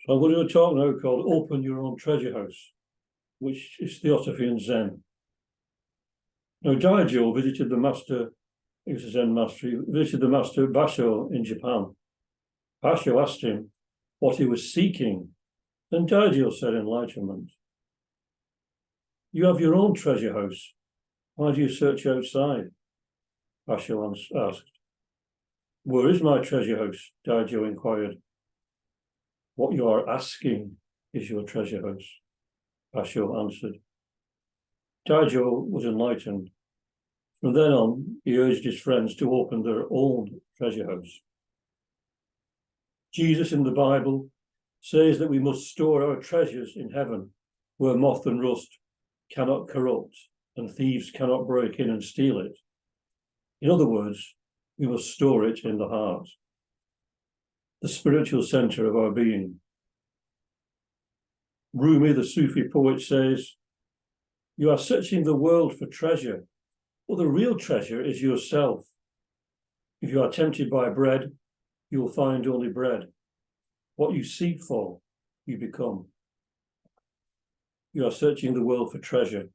So I'm going to do a talk now called Open Your Own Treasure House, which is Theosophy and Zen. Now, Daijo visited the master, he was a Zen master, he visited the master Basho in Japan. Basho asked him what he was seeking, and Daijo said enlightenment. You have your own treasure house. Why do you search outside? Basho asked. Where is my treasure house? Daijo inquired. What you are asking is your treasure house, Basho answered. Daijo was enlightened. From then on, he urged his friends to open their own treasure house. Jesus in the Bible says that we must store our treasures in heaven, where moth and rust cannot corrupt and thieves cannot break in and steal it. In other words, we must store it in the heart, the spiritual center of our being. Rumi, the Sufi poet, says, you are searching the world for treasure. Well, the real treasure is yourself. If you are tempted by bread, you will find only bread. What you seek for, you become. You are searching the world for treasure.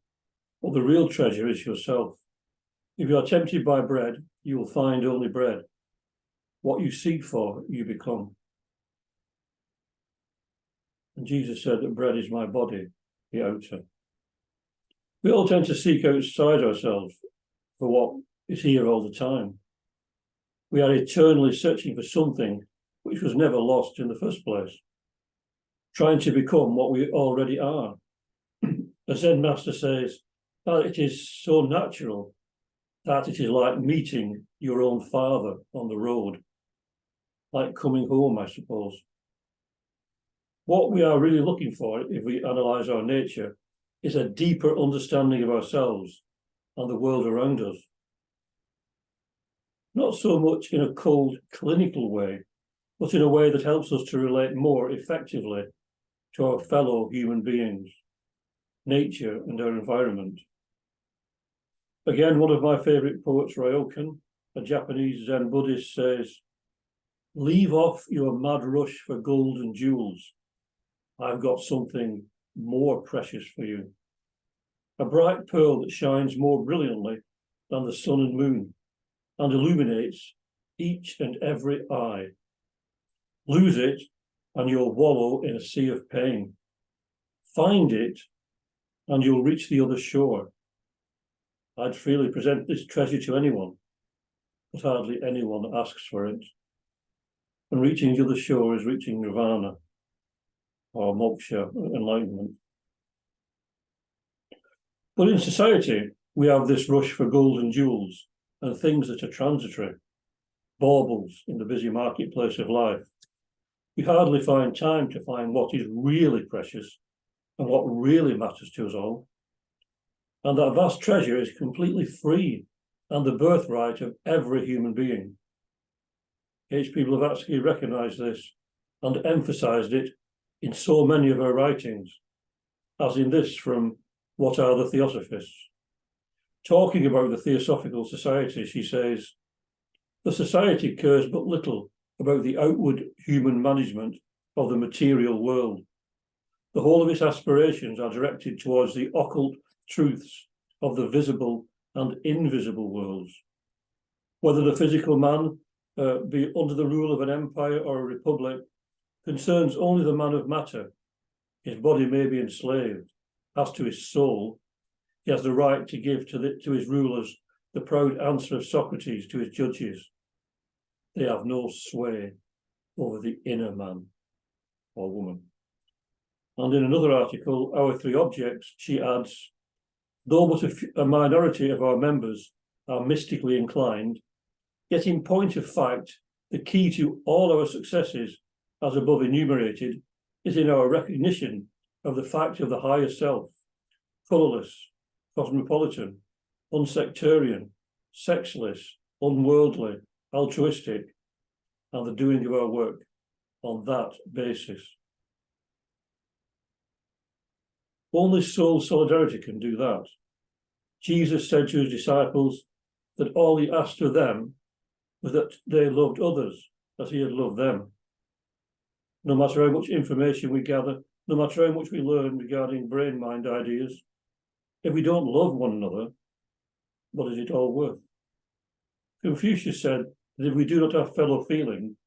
Well, the real treasure is yourself. If you are tempted by bread, you will find only bread. What you seek for, you become. And Jesus said that bread is my body, the outer. We all tend to seek outside ourselves for what is here all the time. We are eternally searching for something which was never lost in the first place, trying to become what we already are. A Zen master says that it is so natural that it is like meeting your own father on the road, like coming home, I suppose. What we are really looking for, if we analyze our nature, is a deeper understanding of ourselves and the world around us. Not so much in a cold, clinical way, but in a way that helps us to relate more effectively to our fellow human beings, nature, and our environment. Again, one of my favorite poets, Ryokan, a Japanese Zen Buddhist, says, leave off your mad rush for gold and jewels. I've got something more precious for you. A bright pearl that shines more brilliantly than the sun and moon and illuminates each and every eye. Lose it and you'll wallow in a sea of pain. Find it and you'll reach the other shore. I'd freely present this treasure to anyone, but hardly anyone asks for it. And reaching the other shore is reaching nirvana, or moksha, enlightenment. But in society, we have this rush for gold and jewels and things that are transitory, baubles in the busy marketplace of life. We hardly find time to find what is really precious and what really matters to us all. And that vast treasure is completely free and the birthright of every human being. H.P. Blavatsky recognized this and emphasized it in so many of her writings, as in this from What Are the Theosophists? Talking about the Theosophical Society, she says, the society cares but little about the outward human management of the material world. The whole of its aspirations are directed towards the occult truths of the visible and invisible worlds. Whether the physical man be under the rule of an empire or a republic concerns only the man of matter. His body may be enslaved. As to his soul, he has the right to give to his rulers the proud answer of Socrates to his judges. They have no sway over the inner man or woman. And in another article, Our Three Objects, she adds, though but a minority of our members are mystically inclined, yet in point of fact, the key to all our successes, as above enumerated, is in our recognition of the fact of the higher self, colourless, cosmopolitan, unsectarian, sexless, unworldly, altruistic, and the doing of our work on that basis. Only soul solidarity can do that. Jesus said to his disciples that all he asked of them was that they loved others as he had loved them. no matter how much information we gather, no matter how much we learn regarding brain-mind ideas, if we don't love one another, what is it all worth? Confucius said that if we do not have fellow feeling,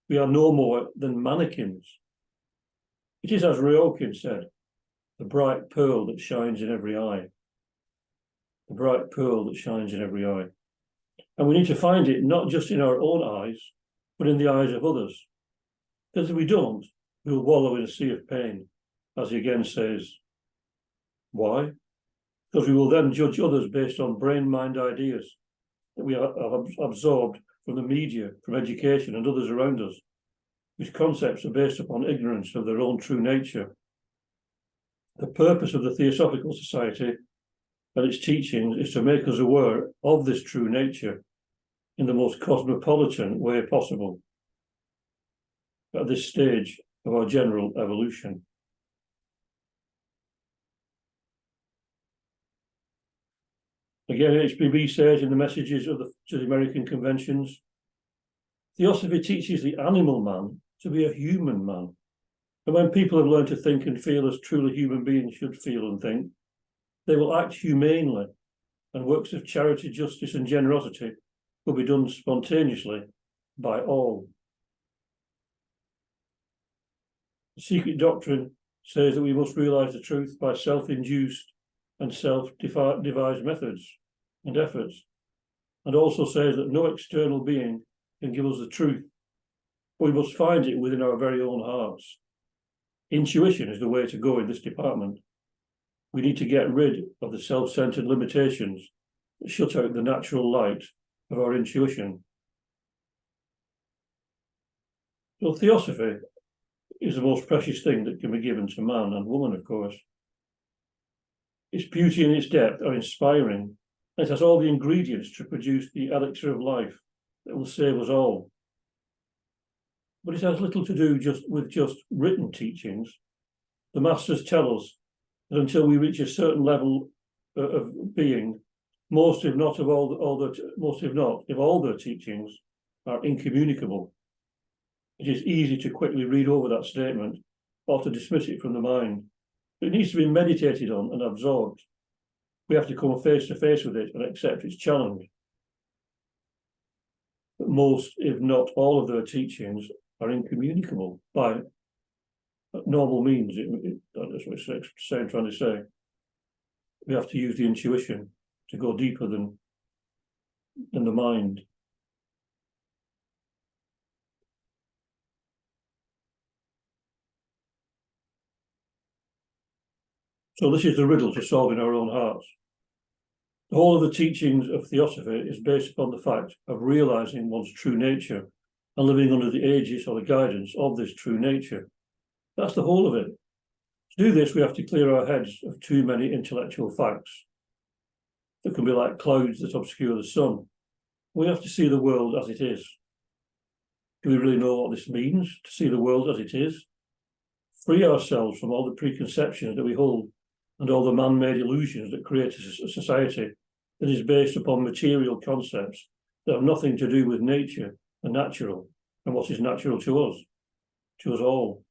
we are no more than mannequins. It is, as Ryokin said, the bright pearl that shines in every eye. The bright pearl that shines in every eye. And we need to find it not just in our own eyes, but in the eyes of others. Because if we don't, we'll wallow in a sea of pain, as he again says. Why? Because we will then judge others based on brain-mind ideas that we have absorbed from the media, from education and others around us, whose concepts are based upon ignorance of their own true nature. The purpose of the Theosophical Society and its teachings is to make us aware of this true nature in the most cosmopolitan way possible at this stage of our general evolution. Again, HPB says in the messages to the American conventions, Theosophy teaches the animal man to be a human man. And when people have learned to think and feel as truly human beings should feel and think, they will act humanely, and works of charity, justice, and generosity will be done spontaneously by all. The secret doctrine says that we must realize the truth by self-induced and self-devised methods and efforts, and also says that no external being can give us the truth, but we must find it within our very own hearts. Intuition is the way to go in this department. We need to get rid of the self-centered limitations that shut out the natural light of our intuition. So Theosophy is the most precious thing that can be given to man and woman, of course. Its beauty and its depth are inspiring, and it has all the ingredients to produce the elixir of life that will save us all. But it has little to do with written teachings. The masters tell us that until we reach a certain level of being, if all their teachings are incommunicable. It is easy to quickly read over that statement or to dismiss it from the mind. It needs to be meditated on and absorbed. We have to come face to face with it and accept its challenge. But most, if not all, of their teachings are incommunicable by normal means. That's what I'm trying to say. We have to use the intuition to go deeper than the mind. So this is the riddle to solve in our own hearts. The whole of the teachings of Theosophy is based upon the fact of realizing one's true nature and living under the aegis or the guidance of this true nature. That's the whole of it. To do this, we have to clear our heads of too many intellectual facts that can be like clouds that obscure the sun. We have to see the world as it is. Do we really know what this means, to see the world as it is? Free ourselves from all the preconceptions that we hold and all the man-made illusions that create a society that is based upon material concepts that have nothing to do with nature, the natural, and what is natural to us all.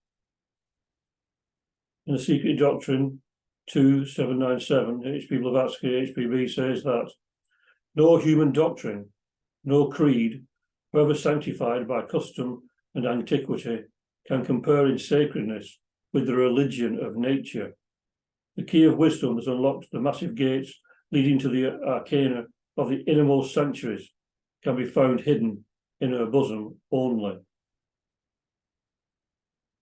In the Secret Doctrine 2797, H.P. Blavatsky, HPB, says that no human doctrine, no creed, however sanctified by custom and antiquity, can compare in sacredness with the religion of nature. The key of wisdom has unlocked the massive gates leading to the arcana of the innermost sanctuaries, can be found hidden in her bosom only.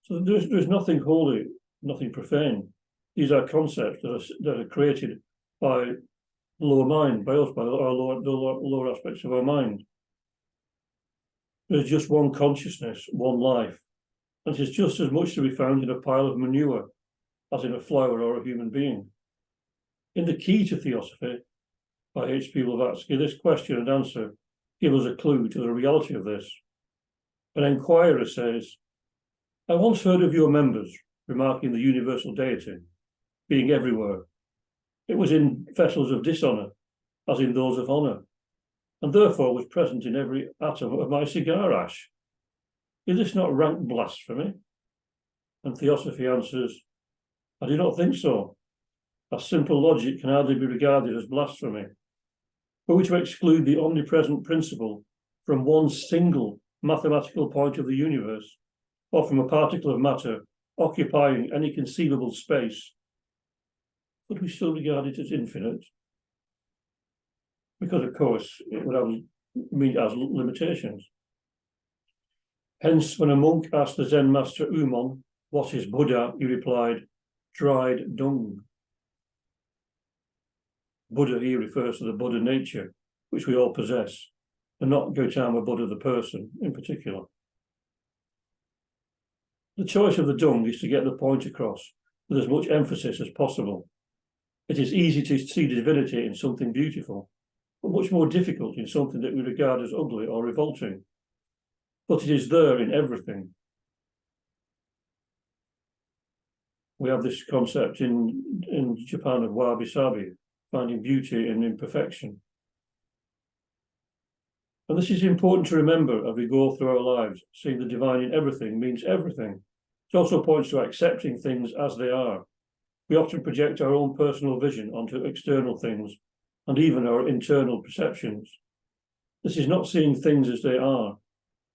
So there's nothing holy, nothing profane. These are concepts that are created by lower mind, by us, by our lower aspects of our mind. There's just one consciousness, one life, and it is just as much to be found in a pile of manure as in a flower or a human being. In The Key to Theosophy by H.P. Blavatsky, this question and answer give us a clue to the reality of this. An enquirer says, I once heard of your members remarking the universal deity being everywhere. It was in vessels of dishonour, as in those of honour, and therefore was present in every atom of my cigar ash. Is this not rank blasphemy? And Theosophy answers, I do not think so. A simple logic can hardly be regarded as blasphemy. Were we to exclude the omnipresent principle from one single mathematical point of the universe, or from a particle of matter occupying any conceivable space, could we still regard it as infinite? Because, of course, it would mean it has limitations. Hence, when a monk asked the Zen master Umon what is Buddha, he replied, dried dung. Buddha here refers to the Buddha nature, which we all possess, and not Gautama Buddha the person in particular. The choice of the dung is to get the point across with as much emphasis as possible. It is easy to see divinity in something beautiful, but much more difficult in something that we regard as ugly or revolting. But it is there in everything. We have this concept in Japan of wabi-sabi, finding beauty in imperfection. And this is important to remember as we go through our lives. Seeing the divine in everything means everything. It also points to accepting things as they are. We often project our own personal vision onto external things and even our internal perceptions. This is not seeing things as they are,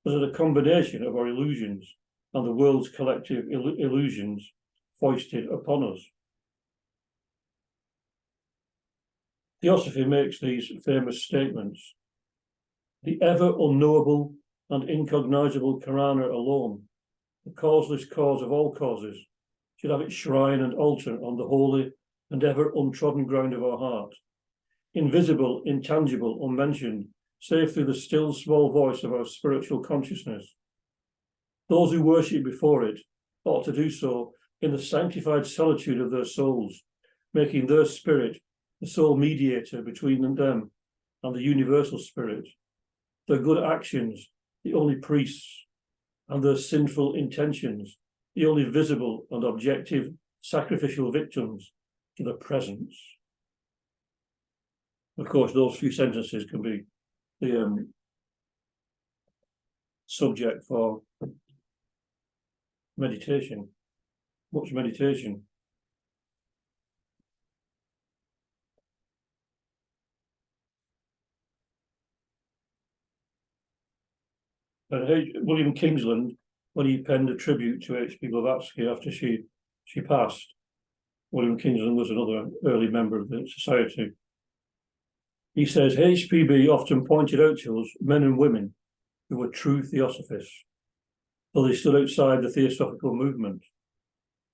but as a combination of our illusions and the world's collective illusions foisted upon us. Theosophy makes these famous statements. The ever unknowable and incognizable Karana alone, the causeless cause of all causes, should have its shrine and altar on the holy and ever untrodden ground of our heart. Invisible, intangible, unmentioned, save through the still small voice of our spiritual consciousness. Those who worship before it ought to do so in the sanctified solitude of their souls, making their spirit the sole mediator between them and the universal spirit, their good actions the only priests, and their sinful intentions the only visible and objective sacrificial victims to the presence. Of course, those few sentences can be the subject for meditation, much meditation. William Kingsland, when he penned a tribute to H.P. Blavatsky after she passed, William Kingsland was another early member of the society. He says, HPB often pointed out to us men and women who were true theosophists, though they stood outside the theosophical movement.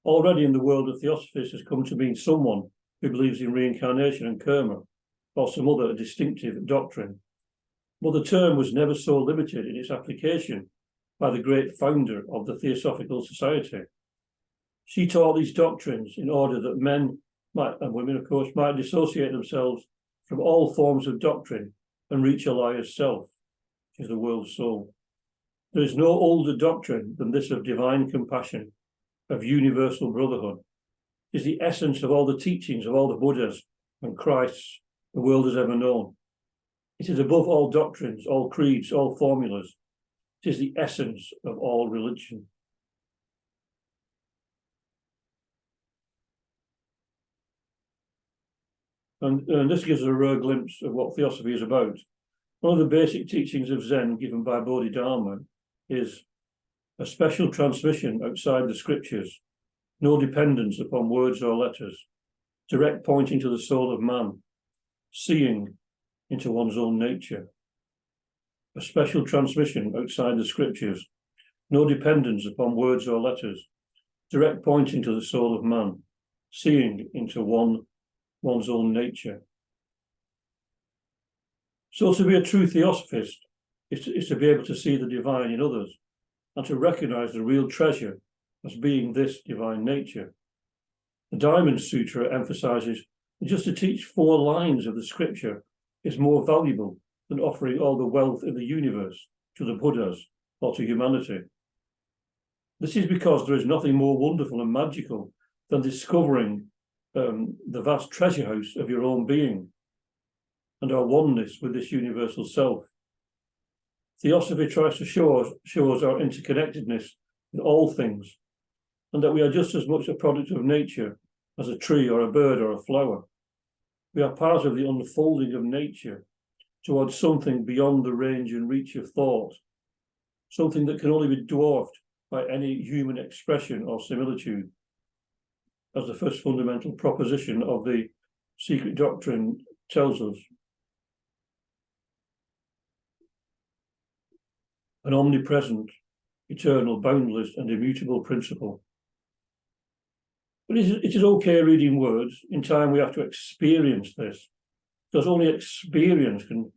Already in the world of theosophists has come to mean someone who believes in reincarnation and karma, or some other distinctive doctrine. But the term was never so limited in its application by the great founder of the Theosophical Society. She taught these doctrines in order that men and women, of course, might dissociate themselves from all forms of doctrine and reach a liar's self, which is the world's soul. There is no older doctrine than this of divine compassion, of universal brotherhood. It is the essence of all the teachings of all the Buddhas and Christs the world has ever known. It is above all doctrines, all creeds, all formulas. It is the essence of all religion. And this gives us a rare glimpse of what theosophy is about. One of the basic teachings of Zen given by Bodhidharma is a special transmission outside the scriptures, no dependence upon words or letters, direct pointing to the soul of man, seeing into one's own nature. A special transmission outside the scriptures, no dependence upon words or letters, direct pointing to the soul of man, seeing into one's own nature. So to be a true theosophist is to be able to see the divine in others and to recognize the real treasure as being this divine nature. The Diamond Sutra emphasizes that just to teach 4 lines of the scripture is more valuable than offering all the wealth in the universe to the Buddhas or to humanity. This is because there is nothing more wonderful and magical than discovering the vast treasure house of your own being and our oneness with this universal self. Theosophy tries to show us our interconnectedness with all things and that we are just as much a product of nature as a tree or a bird or a flower. We are part of the unfolding of nature towards something beyond the range and reach of thought, something that can only be dwarfed by any human expression or similitude, as the first fundamental proposition of the secret doctrine tells us. An omnipresent, eternal, boundless, and immutable principle. But it is okay reading words. In time, we have to experience this, because only experience can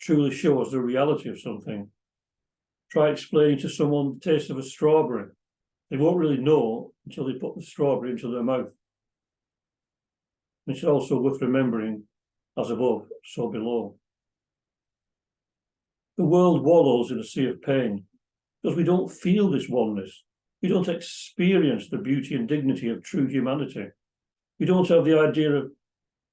truly show us the reality of something. Try explaining to someone the taste of a strawberry. They won't really know until they put the strawberry into their mouth. It's also worth remembering, as above, so below. The world wallows in a sea of pain because we don't feel this oneness. We don't experience the beauty and dignity of true humanity. We don't have the idea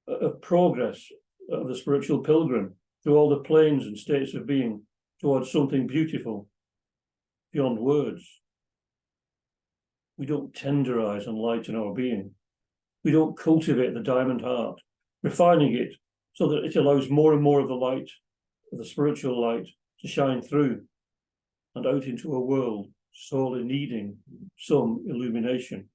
of progress of the spiritual pilgrim through all the planes and states of being towards something beautiful beyond words. We don't tenderize and lighten our being. We don't cultivate the diamond heart, refining it so that it allows more and more of the light, of the spiritual light, to shine through and out into a world sorely needing some illumination.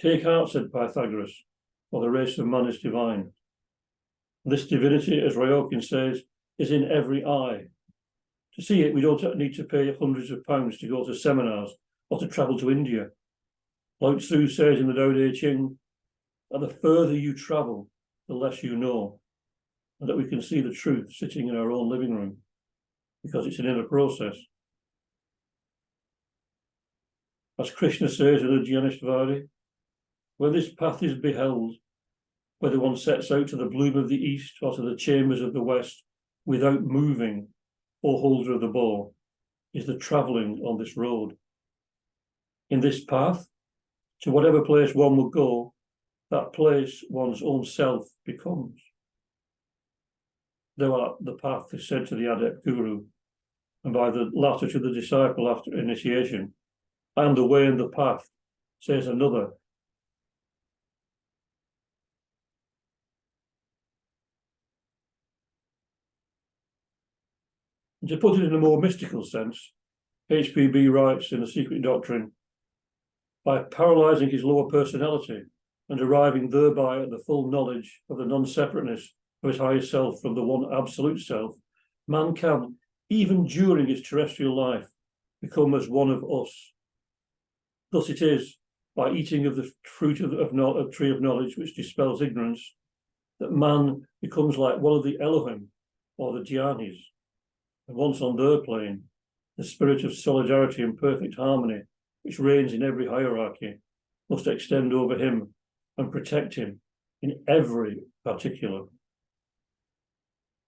Take heart, said Pythagoras, for the race of man is divine. This divinity, as Ryokin says, is in every eye. To see it, we don't need to pay hundreds of pounds to go to seminars or to travel to India. Lao Tzu says in the Tao Te Ching that the further you travel, the less you know, and that we can see the truth sitting in our own living room, because it's an inner process. As Krishna says in the Jnaneshvari, when this path is beheld, whether one sets out to the bloom of the east or to the chambers of the west, without moving, O holder of the bow, is the travelling on this road. In this path, to whatever place one would go, that place one's own self becomes. Thou art the path, is said to the adept guru, and by the latter to the disciple after initiation. I am the way and the path, says another. And to put it in a more mystical sense, HPB writes in The Secret Doctrine, by paralyzing his lower personality and arriving thereby at the full knowledge of the non-separateness of his higher self from the one absolute self, man can, even during his terrestrial life, become as one of us. Thus it is, by eating of the fruit of tree of knowledge which dispels ignorance, that man becomes like one of the Elohim or the Dhyanis, and once on their plane, the spirit of solidarity and perfect harmony which reigns in every hierarchy must extend over him and protect him in every particular.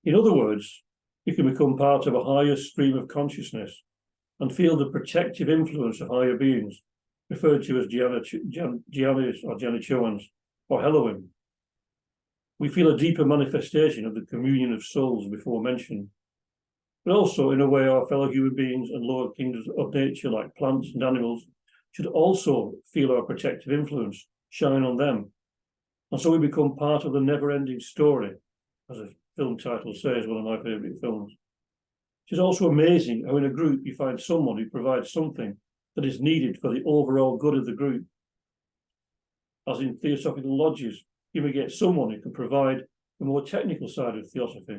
In other words, you can become part of a higher stream of consciousness and feel the protective influence of higher beings, referred to as Dhyanis or Janichoans or Elohim. We feel a deeper manifestation of the communion of souls before mentioned. But also, in a way, our fellow human beings and lower kingdoms of nature, like plants and animals, should also feel our protective influence shine on them. And so we become part of the never-ending story, as a film title says, one of my favourite films. It is also amazing how in a group you find someone who provides something that is needed for the overall good of the group. As in theosophical lodges, you may get someone who can provide the more technical side of theosophy,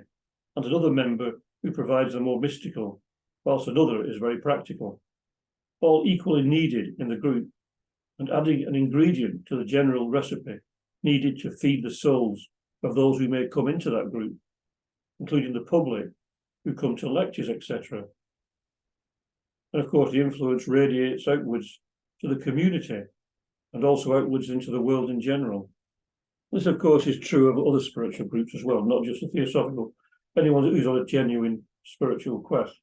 and another member who provides the more mystical, whilst another is very practical, all equally needed in the group, and adding an ingredient to the general recipe needed to feed the souls of those who may come into that group, including the public who come to lectures, etc. And of course, the influence radiates outwards to the community and also outwards into the world in general. This, of course, is true of other spiritual groups as well, not just the theosophical, anyone who's on a genuine spiritual quest.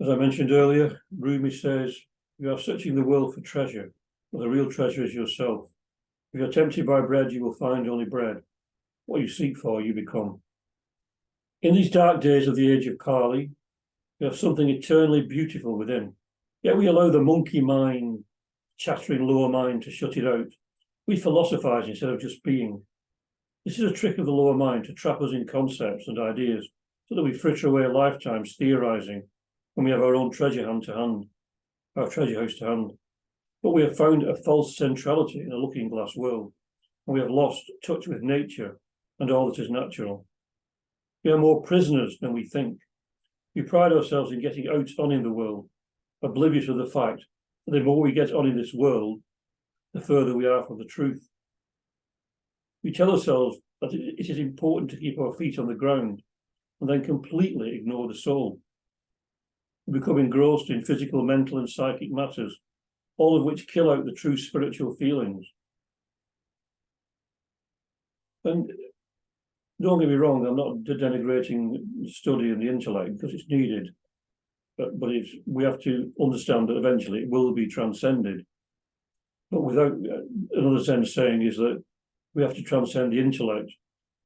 As I mentioned earlier, Rumi says, you are searching the world for treasure, but the real treasure is yourself. If you're tempted by bread, you will find only bread. What you seek for, you become. In these dark days of the age of Kali, we have something eternally beautiful within. Yet we allow the monkey mind, chattering lower mind, to shut it out. We philosophize instead of just being. This is a trick of the lower mind to trap us in concepts and ideas so that we fritter away lifetimes theorizing when we have our own treasure house to hand. But we have found a false centrality in a looking glass world, and we have lost touch with nature and all that is natural. We are more prisoners than we think. We pride ourselves in getting out on in the world, oblivious of the fact that the more we get on in this world, the further we are from the truth. We tell ourselves that it is important to keep our feet on the ground and then completely ignore the soul. We become engrossed in physical, mental, and psychic matters, all of which kill out the true spiritual feelings. And don't get me wrong, I'm not denigrating study and the intellect because it's needed, but we have to understand that eventually it will be transcended. But without another sense saying is that we have to transcend the intellect,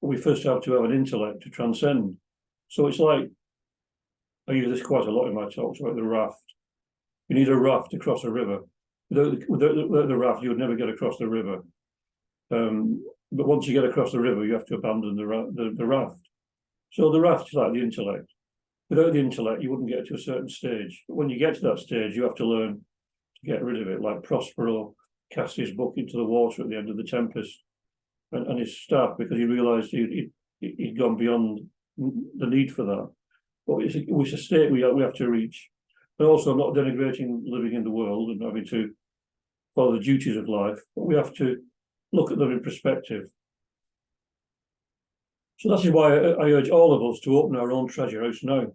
but we first have to have an intellect to transcend. So it's like, I use this quite a lot in my talks about the raft. You need a raft to cross a river. Without the raft, you would never get across the river. But once you get across the river, you have to abandon the raft. So the raft is like the intellect. Without the intellect, you wouldn't get to a certain stage. But when you get to that stage, you have to learn to get rid of it, like Prospero cast his book into the water at the end of the tempest and his staff, because he realised he'd gone beyond the need for that. But it's a state we have to reach. And also, I'm not denigrating living in the world and having to follow the duties of life, but we have to look at them in perspective. So that is why I urge all of us to open our own treasure house now.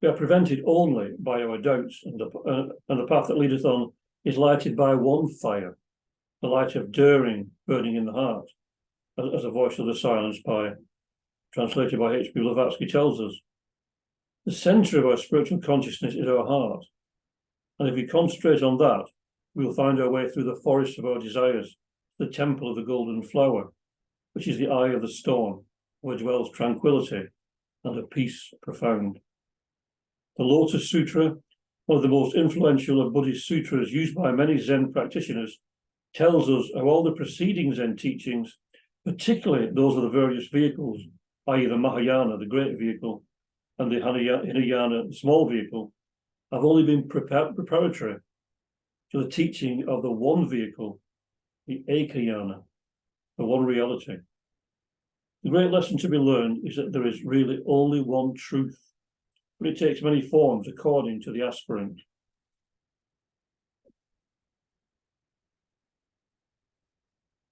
We are prevented only by our doubts, and the path that leadeth on is lighted by one fire, the light of daring burning in the heart, as a voice of the silence translated by H.P. Blavatsky tells us. The centre of our spiritual consciousness is our heart, and if we concentrate on that, we will find our way through the forest of our desires, the temple of the golden flower, which is the eye of the storm, where dwells tranquility and a peace profound. The Lotus Sutra, one of the most influential of Buddhist sutras used by many Zen practitioners, tells us how all the preceding Zen teachings, particularly those of the various vehicles, i.e. the Mahayana, the great vehicle, and the Hinayana, the small vehicle, have only been preparatory to the teaching of the one vehicle, the Ekayana, the one reality. The great lesson to be learned is that there is really only one truth, but it takes many forms according to the aspirant.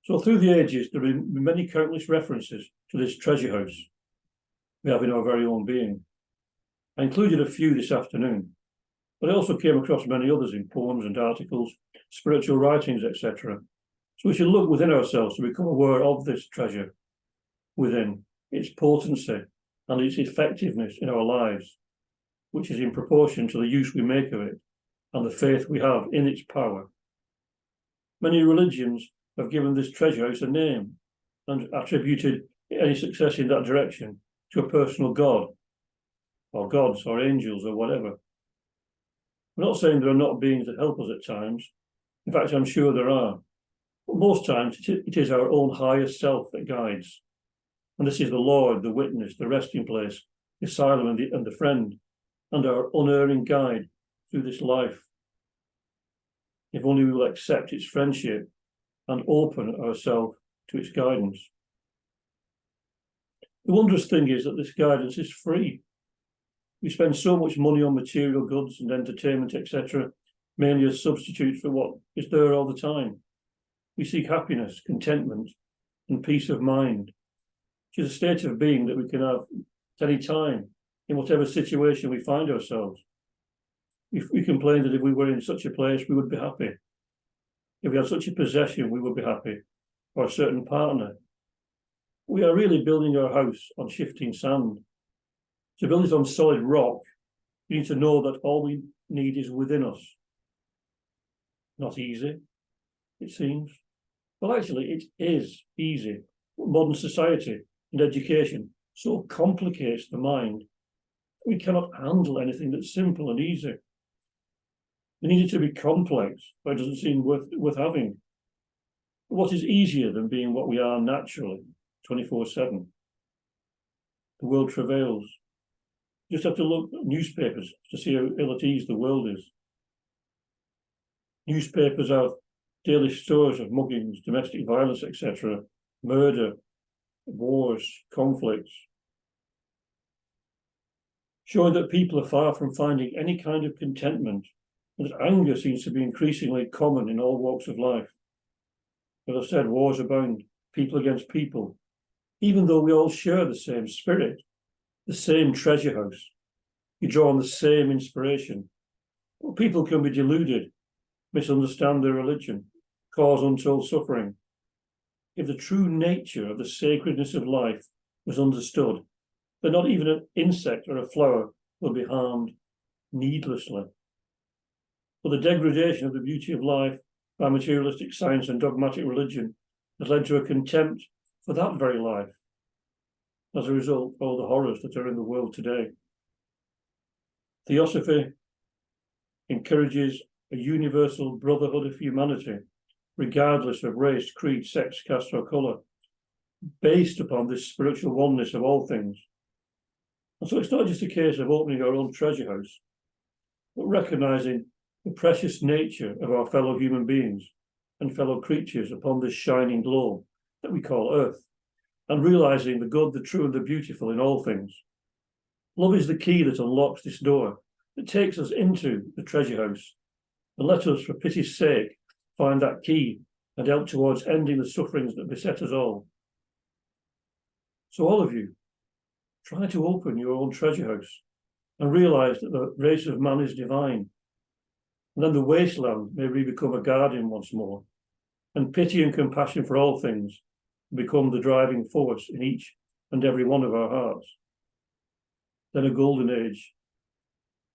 So through the ages, there have been many countless references to this treasure house we have in our very own being. I included a few this afternoon, but I also came across many others in poems and articles, spiritual writings, etc. So we should look within ourselves to become aware of this treasure within, its potency and its effectiveness in our lives, which is in proportion to the use we make of it and the faith we have in its power. Many religions have given this treasure house a name and attributed any success in that direction to a personal god, or gods, or angels, or whatever. I'm not saying there are not beings that help us at times. In fact, I'm sure there are. But most times, it is our own higher self that guides. And this is the Lord, the witness, the resting place, the asylum, and the friend, and our unerring guide through this life. If only we will accept its friendship and open ourselves to its guidance. The wondrous thing is that this guidance is free. We spend so much money on material goods and entertainment, etc., mainly as substitutes for what is there all the time. We seek happiness, contentment, and peace of mind, which is a state of being that we can have at any time, in whatever situation we find ourselves. If we complain that if we were in such a place, we would be happy. If we had such a possession, we would be happy, or a certain partner. We are really building our house on shifting sand. To build it on solid rock We need to know that all we need is within us. Not easy, it seems. Well, actually, it is easy. Modern society and education so complicates the mind. We cannot handle anything that's simple and easy. We need it to be complex, but it doesn't seem worth having. What is easier than being what we are naturally, 24/7? The world travails. You just have to look at newspapers to see how ill at ease the world is. Newspapers have daily stories of muggings, domestic violence, etc., murder, wars, conflicts, showing that people are far from finding any kind of contentment, and that anger seems to be increasingly common in all walks of life. As I've said, wars abound, people against people, even though we all share the same spirit, the same treasure house. You draw on the same inspiration. Well, people can be deluded, misunderstand their religion, cause untold suffering. If the true nature of the sacredness of life was understood, then not even an insect or a flower would be harmed needlessly. But the degradation of the beauty of life by materialistic science and dogmatic religion has led to a contempt for that very life. As a result, all the horrors that are in the world today. Theosophy encourages a universal brotherhood of humanity, regardless of race, creed, sex, caste, or colour, based upon this spiritual oneness of all things. And so it's not just a case of opening our own treasure house, but recognising the precious nature of our fellow human beings and fellow creatures upon this shining globe that we call Earth, and realising the good, the true, and the beautiful in all things. Love is the key that unlocks this door, that takes us into the treasure house. And let us, for pity's sake, find that key and help towards ending the sufferings that beset us all. So all of you, try to open your own treasure house and realise that the race of man is divine. And then the wasteland may become a garden once more, and pity and compassion for all things become the driving force in each and every one of our hearts. Then a golden age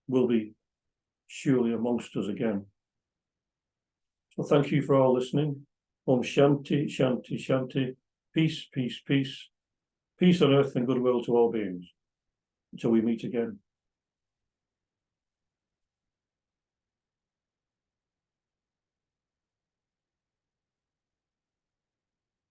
will be surely amongst us again. So thank you for all listening. Om Shanti, Shanti, Shanti. Peace, peace, peace. Peace on earth and goodwill to all beings. Until we meet again.